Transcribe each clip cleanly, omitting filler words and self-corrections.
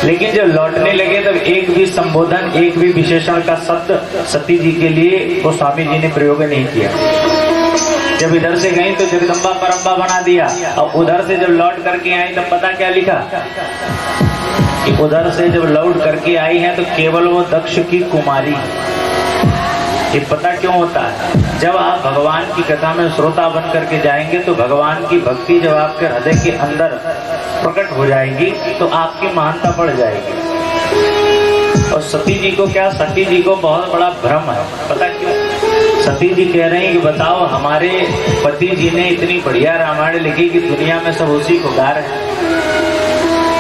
लेकिन जब लौटने लगे तब एक भी संबोधन, एक भी विशेषण का शब्द सती जी के लिए गोस्वामी जी ने प्रयोग नहीं किया। जब इधर से गई तो जगदम्बा परम्बा बना दिया, और उधर से जब लौट करके आई तब पता क्या लिखा कि उधर से जब लौट करके आई है तो केवल वो दक्ष की कुमारी। ये पता क्यों होता है? जब आप भगवान की कथा में श्रोता बन करके जाएंगे तो भगवान की भक्ति जब आपके हृदय के अंदर प्रकट हो जाएगी तो आपकी महानता बढ़ जाएगी। और सती जी को क्या, सती जी को बहुत बड़ा भ्रम है। पता क्यों? सती जी कह रही हैं कि बताओ, हमारे पति जी ने इतनी बढ़िया रामायण लिखी कि दुनिया में सब उसी को गा रहे हैं।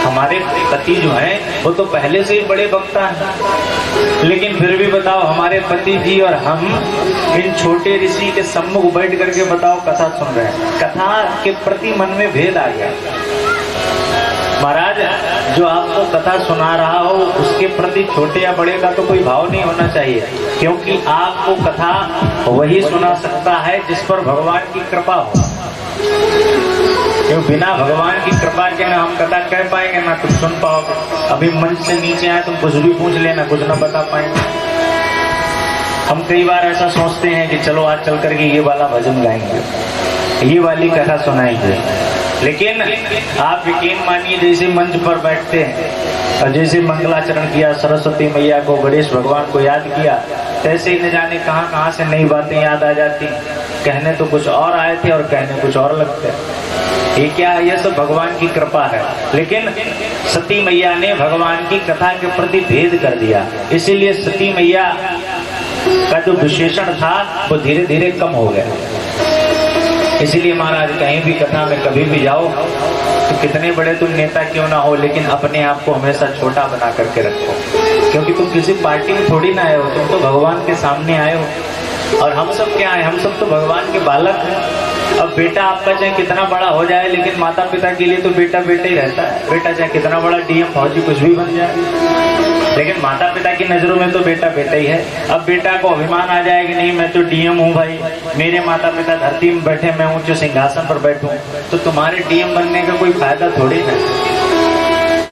हमारे पति जो हैं वो तो पहले से ही बड़े वक्ता हैं, लेकिन फिर भी बताओ, हमारे पति जी और हम इन छोटे ऋषि के सम्मुख बैठ करके बताओ कथा सुन रहे हैं। कथा के प्रति मन में भेद आ गया। महाराज, जो आपको कथा सुना रहा हो उसके प्रति छोटे या बड़े का तो कोई भाव नहीं होना चाहिए, क्योंकि आपको कथा वही सुना सकता है जिस पर भगवान की कृपा हो। क्यों? बिना भगवान की कृपा के ना हम कथा कह पाएंगे ना तुम सुन पाओगे। अभी मंच से नीचे आए तुम कुछ भी पूछ लेना, कुछ ना बता पाएंगे। हम कई बार ऐसा सोचते हैं कि चलो आज चल करके ये वाला भजन गाएंगे, ये वाली कथा सुनाएंगे, लेकिन आप यकीन मानिए जैसे मंच पर बैठते हैं और जैसे मंगलाचरण किया, सरस्वती मैया को, गणेश भगवान को याद किया, तैसे ही न जाने कहां कहां से नई बातें याद आ जाती। कहने तो कुछ और आए थे और कहने कुछ और लगते। ये क्या है? ये सब भगवान की कृपा है। लेकिन सती मैया ने भगवान की कथा के प्रति भेद कर दिया, इसीलिए सती मैया का जो विशेषण था वो धीरे धीरे कम हो गया। इसीलिए महाराज, कहीं भी कथा में कभी भी जाओ तो कितने बड़े तुम नेता क्यों ना हो, लेकिन अपने आप को हमेशा छोटा बना करके रखो, क्योंकि तुम किसी पार्टी में थोड़ी ना आए हो, तुम तो भगवान के सामने आए हो। और हम सब क्या है? हम सब तो भगवान के बालक हैं। अब बेटा आपका चाहे कितना बड़ा हो जाए, लेकिन माता पिता के लिए तो बेटा बेटा ही रहता है। बेटा चाहे कितना बड़ा डीएम फौजी कुछ भी बन जाए, लेकिन माता पिता की नजरों में तो बेटा बेटा ही है। अब बेटा को अभिमान आ जाए कि नहीं मैं तो डीएम हूँ भाई, मेरे माता पिता धरती में बैठे, मैं ऊंचे सिंहासन पर बैठूं, तो तुम्हारे डीएम बनने का कोई फायदा थोड़ी है।